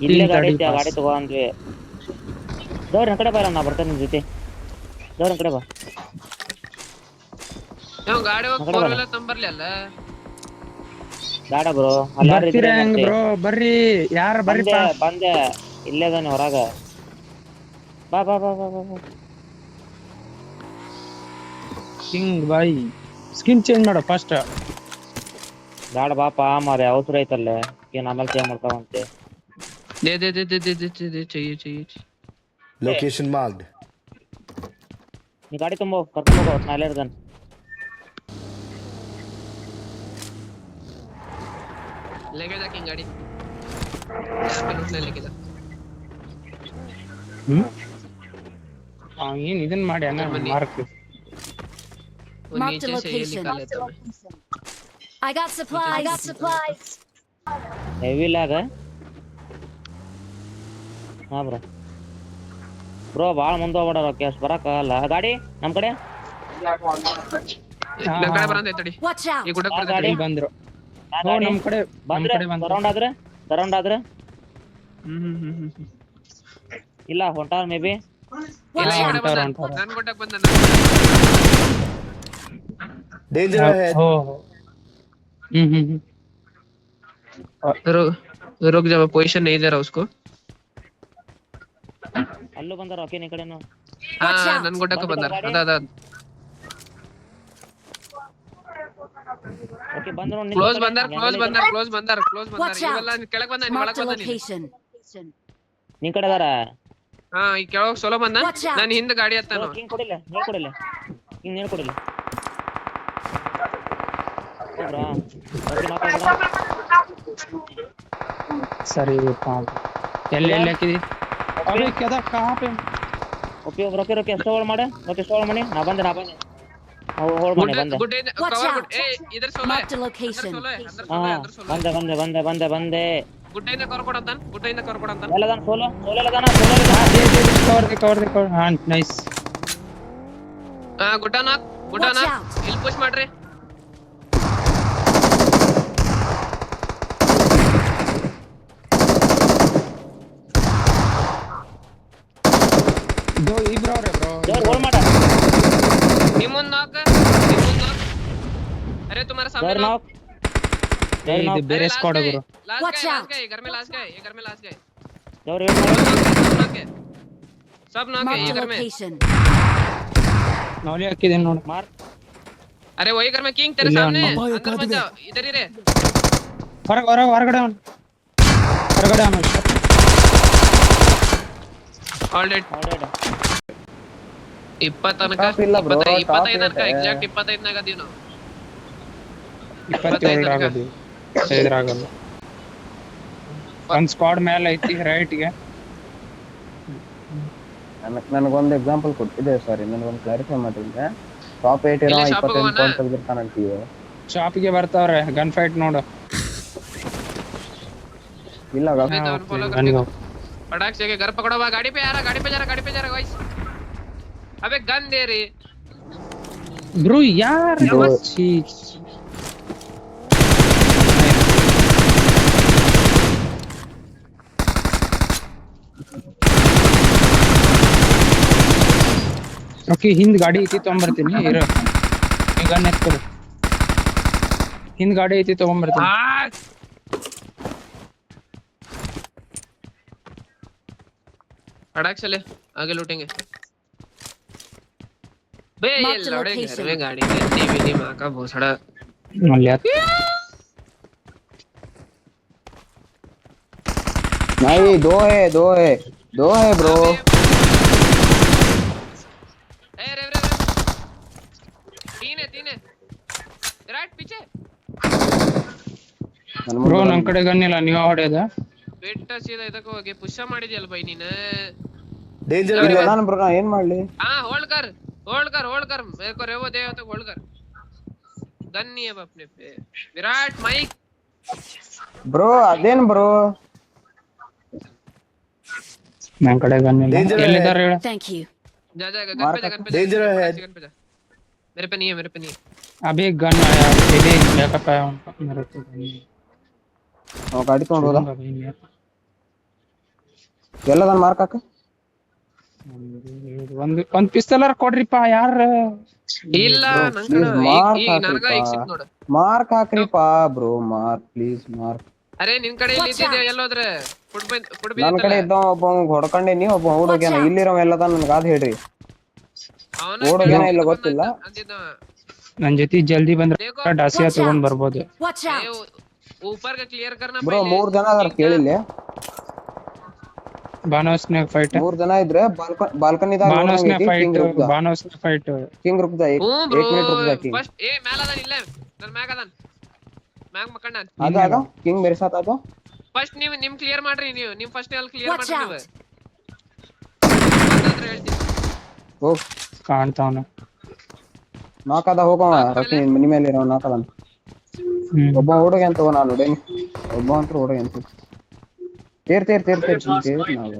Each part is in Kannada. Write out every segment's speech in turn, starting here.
ಇಲ್ಲೇ ಗಾಡಿ 130 ಐತಿ, ಆ ಗಾಡಿ ಪಾಸ್. ತಗೋ ಅಂದ್ವಿ. ದವ್ರ ನನ್ ಕಡೆ ಬಾ, ನಾ ಬರ್ತೇನೆ ನಿನ್ ಜೊತೆ. ದವ್ರ ನನ್ ಕಡೆ ಬಾ, ನಾವು ಗಾಡಿ ಹೋಗಿ ನನ್ ಕಡೆ 4 ಬಾ. ವೀಲರ್ ತಂಬರ್ಲಿ ಅಲ್ಲ. ಬೇಡ ಬ್ರೋ, ಅಲ್ಲಿ ಯಾರು ಬರ್ತೀರ ಇದ್ರೆ ಹೆಂಗ್ ಮತ್ತೆ. ಬ್ರೋ? ಬರ್ರಿ, ಯಾರ ಬಂದೆ ಬರ್ರಿಪಾ. ಬಂದೆ, ಇಲ್ಲೇ ಅದಾನೆ ಹೊರಗ. ಬಾ ಬಾ ಬಾ ಬಾ ಬಾ ಬಾ. ಕಿಂಗ್ ಬಾಯ್, ಸ್ಕಿನ್ ಚೇಂಜ್ ಮಾಡೋ ಫಸ್ಟ್. ಬೇಡ ಬಾಪಾ ಮಾರೆ, ಅವಸರ ಐತಲ್ಲೇ. ಏನ್ ಆಮೇಲೆ ಚೇಂಜ್ ಮಾಡ್ತಾವಂತೆ. दे चाहिए. Location marked. ನೀ ಗಾಡಿ ತುಂಬ ಕರ್ಕೊಂಡ್ ಹೋಗೋ, ನಾ ಇಲ್ಲೇ ಇರ್ತಾನೆ. लेके जा किंग गाड़ी, यहाँ पे लूटने लेके जा. ಏನ್ ಇದನ್ ಮಾಡಿ ಅಣ್ಣ बनी ಮಾರ್ಕ್. वो Marked a नीचे से ये location. निकाल लेता मैं. I got supplies. ಹೆವಿ ಲ್ಯಾಗ. ಹಾ ಬ್ರೋ, ಬ್ರೋ ಭಾಳ ಮುಂದೆ ಹೋಗ್ಬೇಡ, ಕ್ಯಾಶ್ ಬರಕ್ಕಾಗಲ್ಲ. ಗಾಡಿ ನಮ್ ಕಡೆ. ನನ್ನ ಕಡೆ ಬರಂತ ತಡಿ, Watch out. ಈ ಗುಡಕ್ ಆ ಬರ್ತೈತೆ ಗಾಡಿ ತಡಿ. ಇಲ್ಲಿ ಬಂದ್ರು. ಆ ಓ ಗಾಡಿ ನಮ್ ಕಡೆ ಬಂದ್ರೆ ಬಂತು. ಸರೌಂಡ್ ಆದ್ರೆ ಇಲ್ಲ ಹೊಂಟಾರ ಮೇ ಬಿ. ಇಲ್ಲ ಈ Watch ಕಡೆ out. ಬಂದ, ಹೊಂಟಾರ. ನನ್ ಗುಡಕ್ ಬಂದ. Danger ahead. ಓ ಹ್ಮ್. रुक जा, पोजीशन नहीं दे रहा उसको. ಅಲ್ಲೂ ಬಂದಾರ. ಓಕೆ, ಈ ಕಡೆನು Watch हाँ out. नन गुडक ಬಂದಿಲ್ಲ बंदा ಗಾಡಿ. ಅದ ಓಕೆ ಬಂದ್ರು ನೋಡಿ. ಕ್ಲೋಸ್ ಬಂದಾರ. Watch out. ಇವೆಲ್ಲ ಕೆಳಗ್ ಬಂದ, ನೀ Marked ಒಳಗ್ a ಬಂದ. location. ನಿನ್ ಕಡೆ ಅದಾರ. ಹಾ ಈ ಕೆಳಗ್ ಸೋಲೋ ಬಂದ, Watch out. ನಾನು ಹಿಂದೆ ಗಾಡಿ ಹತ್ತಾನು. ಹಿಂಗ್ ಕೊಡಿಲ್ಲ, ನೀರ್ ಕೊಡಿಲ್ಲ, ಹಿಂಗ್ ನೀರ್ ಕೊಡಿಲ್ಲ. ಬ್ರೋ ಓಕೆ, ಮಾತಾಡ. ಸರಿ ಎಲ್ಲಿ ಹಾಕಿದಿ? ಅರೆ ಕೆದ ಕहाँ पे? ಓಕೆ ಓಕೆ ಸ್ಟೋಲ್ ಮಾಡೆ. ಓಕೆ ಸ್ಟೋಲ್ ಮಾಡಿ. ನಾ ಬಂದೆ ಹೋಲ್ಡ್ ಮಾಡಿ ಬಂದೆ. ಗುಡ್ಡೆ Watch ಕವರ್ out. ಗುಡ್. ಏ ಇದರ ಸೋಲೋ Marked a location. ಹಾ ಬಂದೆ. ಗುಡ್ಡೆಯಿಂದ ಕವರ್ ಕೊಡಂತ. ಎಲ್ಲದಾನ ಸೋಲೋ ಕವರ್ ಹಾ ನೈಸ್. ಗುಡ್ಡನ Watch out. ಇಲ್ಲಿ ಪುಷ್ ಮಾಡ್ರಿ. ದೋ ಇಬ್ರು ಅವ್ರೆ ಬ್ರೋ. ದೇವ್ರ ಹೋಲ್ಡ್ ಮಾಡ. ನಿಮ್ಮನ್ನ ನಾಕ್. अरे तुम्हारे सामने ದೇವ್ರ नाक. ನಾವು ಇದು ಬೇರೆ ಸ್ಕ್ವಾಡ್ ಗುರು. Watch out. लास्ट गए घर में लास्ट गए. ದೇವ್ರ ವೇಟ್ ಮಾಡಿ. सब नाक है ये Marked a घर में. location. ನಾವೇ ಹಾಕಿದ್ದೀನಿ ನೋಡು. ಮಾರ್. अरे वही घर में किंग तेरे ಇಲ್ಲ, सामने. अब्बा, ये अंदर मत काट जाओ, इधर ही रहे. ಹೊರಗಡೆ ಅವನು. ಆಲ್ರೆಡಿ ಆಲ್ರೆಡಿ 20 ತನಕ ಟಾಪ್ ಇಲ್ಲ bro, 25 ಟಾಪ್ ತನಕ ಇದೆ. ಎಕ್ಸಾಕ್ಟ್ 25 ನಾಗ ಅದೀವಿ ನಾವು. 27 ಆಗದು. 5 ಆಗಲ್ಲ. ಒಂದ್ ಸ್ಕ್ವಾಡ್ ಮೇಲೆ ಐತಿ ರೈಟ್ಗೆ. ನನಗೊಂದು ಎಕ್ಸಾಂಪಲ್ ಕೊಟ್ಟಿದ್ದೆ, ಸಾರಿ ನನಗೊಂದು ಕ್ಲಾರಿಫೈ ಮಾಡಿದ್ದೆ. ಟಾಪ್ 8 ಇರೋ ಇಲ್ಲೇ ಶಾಪಿಗೆ 25 ಹೋಗೋಣ? ಪಾಯಿಂಟ್ ತೆಗೆದಿರ್ತಾನಂತೀವಿ. ಶಾಪಿಗೆ ಬರ್ತಾವ್ರೆ. ಗನ್ ಫೈಟ್ ನೋಡು. ಇಲ್ಲ नहीं तो फॉलो ಬನ್ನಿ करके फटाक से घर पकड़ो. बा गाड़ी पे आ रहा, गाड़ी पे जा रहा गाइस. अबे गन दे रे. ಬ್ರೋ ಯಾರ್ ಛೀ. ಓಕೆ ಹಿಂದ್ ಗಾಡಿ ಐತಿ ತಗೊಂಬರ್ತೀನಿ ಇರು. ಈಗ ನೆತ್ಕೊಡು. ಹಿಂದ್ ಗಾಡಿ ಐತಿ ತಗೊಂಬರ್ತೀನಿ. फटाक चले आगे लूटेंगे बे. ये Marked the लौड़े घर location. में गाड़ी में टीवी माँ का भोसड़ा. ಅಲ್ಲಿ नहीं, दो है ब्रो. ए रे तीन है राइट पीछे. ಬ್ರೋ ನಮ್ ಕಡೆ ಗನ್ ಇಲ್ಲ, ನೀವ್ ಹೊಡೆಯದ. ಬೆಟ್ಟ ಸೀದಾ ಇದಕ್ಕೆ ಹೋಗಿ ಪುಷ ಮಾಡಿದ್ಯಲ್ಲ ಬೈ ನೀನು. Danger ಇಲ್ಲ ahead. ನಾನು ಬ್ರೋ, ನಾ ಏನ್ ಮಾಡ್ಲಿ? हाँ होल्ड कर मेरे को रेवो दे तो होल्ड कर. गन नहीं है अब अपने पे. विराट माइक ಬ್ರೋ ಅದೇನ್ ಬ್ರೋ? ನಮ್ ಕಡೆ ಗನ್ ಇಲ್ಲ. Danger ಎಲ್ಲಿದ್ದಾರೆ ಹೇಳು. Thank you. जा गन पे Danger ahead. मेरे पे नहीं है. अभी गन आया, ये बैकअप आया उनका मेरे को। ನಾವು ಗಾಡಿ ತಗೊಂಡು ಹೋದ. ಎಲ್ಲದನ್ನ ಮಾರ್ಕ್ ಹಾಕ. ಒಂದ್ ಪಿಸ್ತಲರ್ ಕೊಡ್ರಿಪ್ಪ ಯಾರ. ಇಲ್ಲ ನನ್ ಕಡೆ please mark ಈಗ ನನಗ ಈಗ ಸಿಕ್ ನೋಡು. ಮಾರ್ಕ್ ಹಾಕ್ರಿಪಾ ಬ್ರೋ, ಮಾರ್ಕ್ ಪ್ಲೀಸ್ ಮಾರ್ಕ್. ಅರೆ ನಿನ್ ಕಡೆ ಇಲ್ಲಿ ಇದ್ದಿದೆ ಎಲ್ಲೋದ್ರೆ ಫುಡ್ ನನ್ ಕಡೆ ಇದ್ದವ ಒಬ್ಬ ಹೊಡ್ಕೊಂಡೇನಿ, ಒಬ್ಬ ಓಡೋಗ್ಯಾನ. ಇಲ್ಲಿರೋ ಎಲ್ಲದ ನನ್ಗ ಅದ್ ಹೇಳ್ರಿ. ಓಡೋಗ್ಯಾನ ಇಲ್ಲ ಗೊತ್ತಿಲ್ಲ. ನನ್ ಜೊತೆ ಜಲ್ದಿ ಬಂದ್ರೆ ಡಾಸಿಯಾ ತಗೊಂಡ್ ಬರ್ಬೋದು. Watch out! ऊपर का क्लियर करना ಬ್ರೋ पहले 3 ಜನ ಅದಾರ ಕೇಳಿಲ್ಲ. ಬಾನೋಸ್ನಾಗ ಫೈಟ್, 3 ಜನ ಇದ್ರೆ ಬಾಲ್ಕನಿದಾಗ ಬಾನೋಸ್ನಾಗ ಫೈಟ್, ಬಾನೋಸ್ನಾಗ ಫೈಟ್. ಕಿಂಗ್ ರುಕ್ದ 1 ಮಿನಿಟ್ ರುಕ್ದ ಕಿಂಗ್. फर्स्ट ए मैल अदन इल्ले नन मैग अदन मैग मकंड ಅದ ಕಿಂಗ್ ಮೇರೆ ಸಾತ್ ಅದ. ಫಸ್ಟ್ ನೀವು ನಿಮ್ ಕ್ಲಿಯರ್ ಮಾಡ್ರಿ, ನೀವು ನಿಮ್ ಫಸ್ಟ್ ಅಲ್ಲಿ ಕ್ಲಿಯರ್ Watch ಮಾಡ್ರಿ. ನೀವು ಹೇಳ್ತೀನಿ ಹೋಗ್ ಕಾಣ್ತಾವನ. ನಾಕದ ಹೋಗವ ರಫಿ ಮನಿ ಮೇಲೆ ಇರೋ ನಾಕದ. ಒಬ್ಬ ಓಡೋಗೆ ಅಂತ ನಾನು ನೋಡೇನಿ, ಒಬ್ಬ ಅಂತ ಓಡೋಗೆ ಅಂತ. ತೇರ್ ನಾವು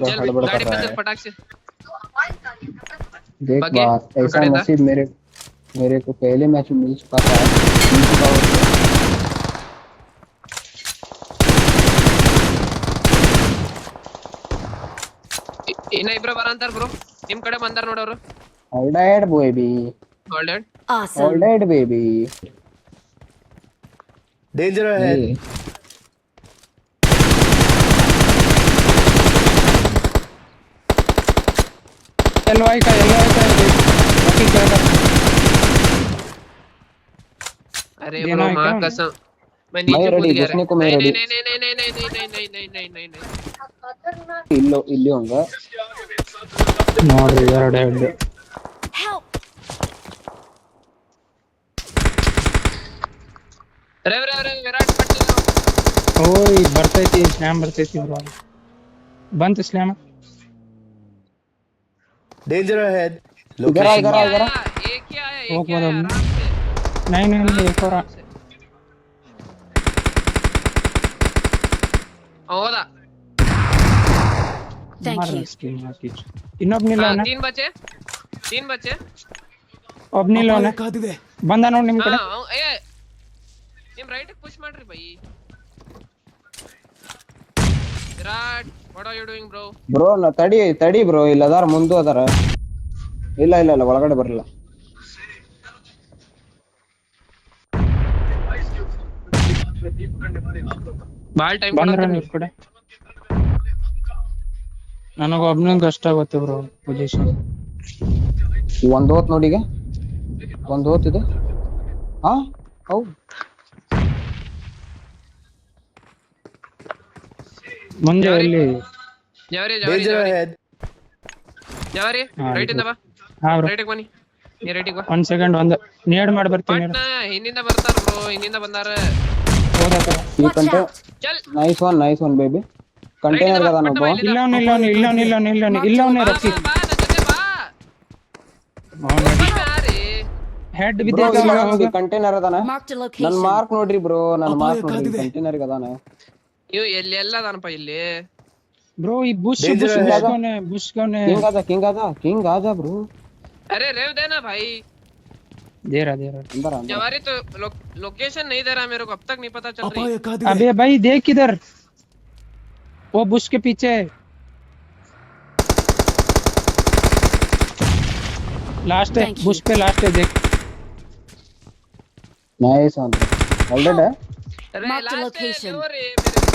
चल गाड़ी पे चल फटाक से देख बगे, बात ऐसा पकड़े था। नसीब मेरे को पहले मैच में मिल चुका था। ಇನ್ನ ಇಬ್ರು ಬರಂತಾರ ಬ್ರೋ, ನಿಮ್ ಕಡೆ ಬಂದಾರ ನೋಡವ್ರು. All right baby, golden all Awesome! right baby. Danger ahead. LY का बाकी क्या कर? अरे देना ब्रो है मां क्या? कसम मैं नीचे मैं कूद ready, गया घुसने को मैं ready. नहीं ಇಲ್ಲಿ ಹಂಗ ನೋಡ್ರಿ ಎರಡು ಹೆಡ್. Help! रेव विराट पटेल ಓಯ್ ಬರ್ತೈತಿ, ಸ್ಲ್ಯಾಮ್ ಬರ್ತೈತಿ ಬ್ರೋ. ಬಂತು ಸ್ಲ್ಯಾಮ್. Danger ahead. इधर आ, इधर आ, इधर आ। एक ही आया वो एक ही आया कौन? आराम से नहीं एक और ಹೌದಾ Thank you. ಇನ್ನೊಬ್ನಿಲ್ಲ ಅವನ, तीन बचे ಒಬ್ನಿಲ್ಲ ಅವನ. ಬಂದ ನೋಡಿ ನಿಮ್ ಕಡೆ. ಏ ನಿಮ್ ರೈಟ್ ಪುಷ್ ಮಾಡ್ರಿ bye. Virat what are you doing bro? Bro ತಡಿ ಬ್ರೋ, ಇಲ್ಲ ಅದಾರ ಮುಂದೆ ಅದಾರ. ಇಲ್ಲ ಒಳಗಡೆ ಬರಲ್ಲ. ಬಾಳ್ ಟೈಮ್ ಬಂದ್ರ ನಿಮ್ ಕಡೆ. ನನಗ ಒಬ್ನಿಗೆ ಕಷ್ಟ ಆಗುತ್ತೆ ಬ್ರೋ ಪೊಸಿಷನ್. ಒಂದ್ ಹೋತ್ ನೋಡಿಗೆ, ಒಂದ್ ಹೋತ್ ಇದೆ. ಹಾ ಹೌದು ಮುಂದೆ ಎಲ್ಲಿ? ಜವರಿ Danger ahead. ಜವರಿ ರೈಟ್ ಇಂದ ಬಾ, ಹಾ ಬ್ರೋ, ರೈಟ್ ಬನ್ನಿ, ನೀ ರೈಟ್ ಬಾ. 1 ಸೆಕೆಂಡ್ ಒಂದ್ ನೇಡ್ ಮಾಡಿ ಬರ್ತೀನಿ. ಪಟ್ನ ಹಿಂದಿಂದ ಬರ್ತಾರ ಬ್ರೋ, ಹಿಂದಿಂದ ಬಂದಾರ. ಹೋದಾಕ ಈ Watch ಕಂಟೆ out! ಚಲ್ ನೈಸ್ ಒನ್ ಬೇಬಿ. ಕಂಟೈನರ್ ಅದ ಒಬ್ಬ. ಇಲ್ಲವನೇ ರಫಿ ಬಾ ನನ್ನ ಜೊತೆ ಬಾ. ಯಾರೇ ಹೆಡ್ ಬ್ರೋ ಬಿದ್ದ ಹೋಗ. ಕಂಟೈನರ್ ಅದಾನ. Marked a ನನ್ location. ಮಾರ್ಕ್ ನೋಡ್ರಿ ಬ್ರೋ, ನನ್ ಮಾರ್ಕ್ ನೋಡ್ರಿ, ಕಂಟೈನರ್ ಅದಾನ. ಇವ್ ಎಲ್ಲಿ ಎಲ್ಲದಾನಪ್ಪ ಇಲ್ಲಿ? ಬ್ರೋ ಈ ಬುಷ್ Danger ahead. बुशगोने किंग आजा ब्रो. अरे रेव देना भाई. दे रहा अंदर जवारी तो लोकेशन नहीं दे रहा मेरे को, अब तक नहीं पता चल रही। अबे भाई देख इधर, वो बुश के पीछे लास्ट है, बुश पे लास्ट है, देख. नाइस ऑन ऑलरेडी है. अरे Mark the लास्ट location. है रे मेरे को।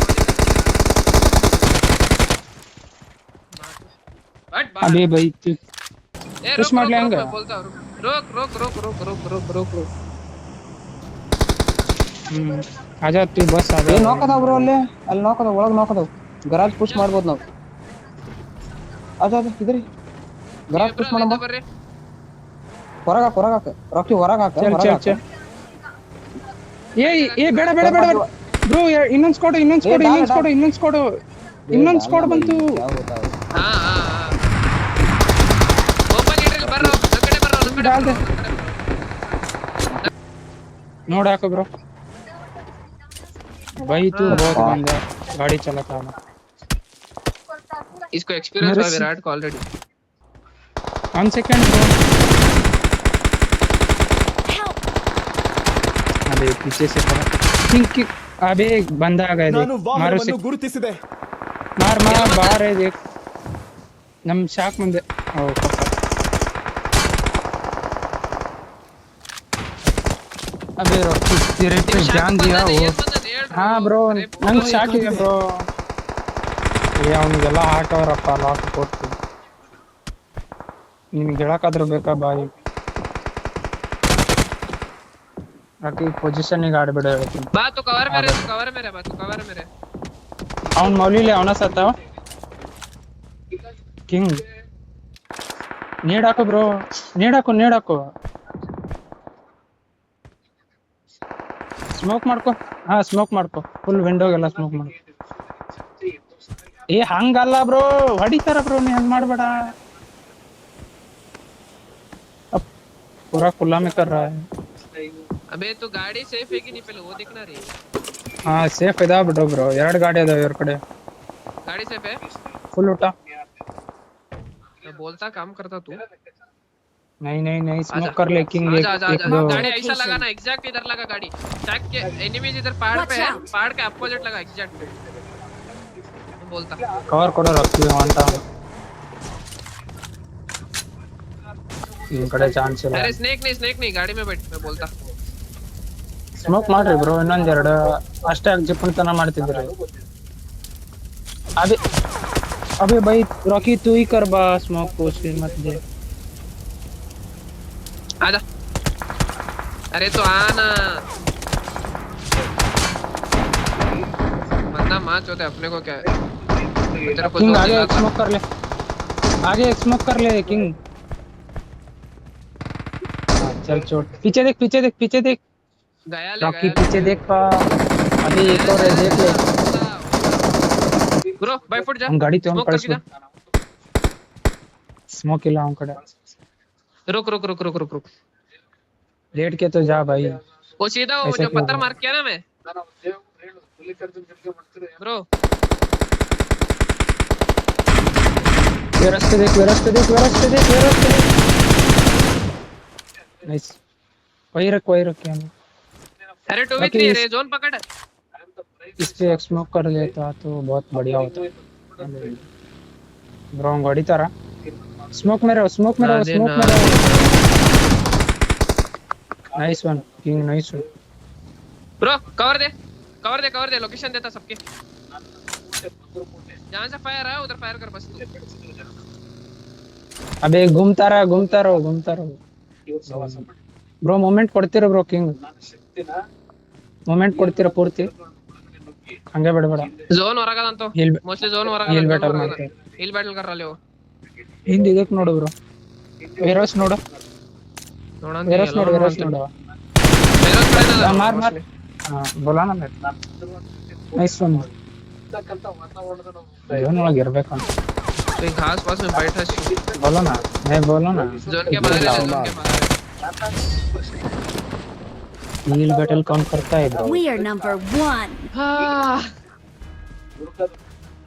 अबे भाई तू ए पुश मार लेंगे. बोलता हूं रुक। आजा तू बस आजा. ए नॉक अदा ब्रो, ಅಲ್ಲಿ ನಾಕ್ ಅದ, ಒಳಗೆ ನಾಕ್ ಅದ. ಗರಾಜ್ ಪುಷ್ ಮಾಡಬಹುದು ನಾವು. ಆಜಾ ಇದ್ರಿ ಗರಾಜ್ ಪುಷ್ ಮಾಡೋಣ. ಹೊರಗೆ ಹಾಕ ರಾಕಿ, ಹೊರಗೆ ಹಾಕ. चल ए ಬೇಡ ಬ್ರೋ, ಇನ್ನೊಂದು ಸ್ಕ್ವಾಡ್ ಬಂತು. हां ओपन लीडर ಬರ್ರೋ, ನಕಡೆ ಬರ್ರೋ. ನೋಡ ಹಾಕು ಬ್ರೋ. भाई तू बहुत बंदा गाड़ी चलाता है. इसको एक्सपीरियंस है विराट को ऑलरेडी. 1 second bro. अबे पीछे से थिंक, अबे बंदा आ गया, देख मारो से. ಗುರುತಿಸಿದೆ. मार मार बाहर है देख नम शाक ಮುಂದೆ ಓ अबे रॉकी तेरे पे जान दिया वो हाँ ब्रो ನಂಗೆ ಶಾಕ್ ಇದೆ ಬ್ರೋ ಏ ಅವನಿಗೆಲ್ಲ ಹಾಕವರಪ್ಪ ಲಾಕ್ ಕೊಟ್ಟು ನಿಮಗೆ ಹೇಳಕಾದ್ರೂ ಬೇಕಾ ಬಾಯಿ ರॉकी ಪೊಸಿಷನ್ನಿಗೆ ಆಡಬೇಡ ಹೇಳ್ತೀನಿ बा तू कवर में रहे, तू कवर में रहे, बा तू कवर में रहे। ಅವ್ನು ಮೌಲಿಲಿ ಅವನ ಸತ್ತಾವ ಕಿಂಗ್ ನೀಡಾಕು ಬ್ರೋ ನೀಡಾಕು ಸ್ಮೋಕ್ ಮಾಡ್ಕೊ ಹಾ ಸ್ಮೋಕ್ ಮಾಡ್ಕೊ ಫುಲ್ ವಿಂಡೋಗೆಲ್ಲ ಸ್ಮೋಕ್ ಮಾಡ್ಕೊ ಏ ಹಂಗಲ್ಲ ಬ್ರೋ ಹೊಡಿತಾರ ಬ್ರೋ ನೀ ಹಂಗ್ ಮಾಡ್ಬೇಡ पूरा खुला में कर रहा है अबे तू गाड़ी सेफ है कि नहीं पहले वो देखना रे। हाँ ಸೇಫ್ ಇದಾ ಬಿಡು ಬ್ರೋ ಎರಡು ಗಾಡಿ ಅದಾವ ಇವ್ರ ಕಡೆ गाड़ी सेफ है? ಫುಲ್ ಊಟ मैं बोलता काम करता तू। नहीं स्मोक कर ले किंग आजा आजा एक आजा दो गाड़ी ऐसा लगाना एग्जैक्ट इधर लगा गाड़ी टैग के एनिमीज इधर पहाड़ पे है, पहाड़ के अपोजिट लगा एग्जैक्ट। मैं बोलता कवर ಕೊಡು ರॉकी ಅಂತ ನಿಮ್ ಕಡೆ ಚಾನ್ಸ್ ಇಲ್ಲ अरे स्नेक नहीं गाड़ी में बैठ। मैं बोलता ಸ್ಮೋಕ್ ಮಾಡ್ರಿ ಬ್ರೋ ಇನ್ನೊಂದೆರಡು ಅಷ್ಟೇ ಜಿಪ್ಪಣತನ ಮಾಡ್ತಿದ್ರಿ अबे अबे भाई रॉकी तू ही कर बा स्मोक को उसके मत दे आजा। अरे तो आना बंदा माच होता है अपने को क्या है। तेरे को किंग जोर आगे दिला एक था। स्मोक कर ले आगे एक स्मोक कर ले किंग चल चोट पीछे देख गया ले रॉकी गया पीछे देख पा अभी एक और है देख ले ब्रो बाय फुट जा हम गाड़ी तो हम स्मोक करके जा। स्मोक ಇಲ್ಲ ಅವನ ಕಡೆ रुक लेट के तो जा भाई वो सीधा वो ऐसे जो क्यों पत्थर हो? मार किया ना मैं ब्रो ये रास्ते देख नाइस वही रख क्या अरे 2v3 बाकी रे जोन पकड़। इस पे एक स्मोक कर लेता तो बहुत बढ़िया होता ब्रो गाड़ी तारा स्मोक में रहो nice one king nice one bro cover दे लोकेशन देता सबके जहां से फायर आया उधर फायर कर बस तू। अबे घूमता रहो ब्रो मोमेंट ಕೊಡ್ತೀರಾ ಬ್ರೋ ಕಿಂಗ್ मोमेंट ಕೊಡ್ತೀರಾ ಪೂರ್ತಿ ಹಂಗೆ ಬಿಡಬೇಡ जोन ಹೊರಗದಂತೋ Heal- mostly zone heal battle ಹೊರಗದ ಮಾಡ್ತಾರೆ. हिल बैटल कर रहा ले वो ಹಿಂದೆ ಇದಕ್ಕೆ ನೋಡು ಬ್ರೋ ವೇರೋಸ್ ನೋಡು ನೋಡೋಣ ವೇರೋಸ್ ನೋಡು मार हां बोला ना मैं नाइस वन जोन ಒಳಗೆ ಇರಬೇಕು ಅಂತ तो घास पास में बैठा है बोलो ना जोन के बाहर है जोन के बाहर हील बैटल कौन करता है bro We are number one. है।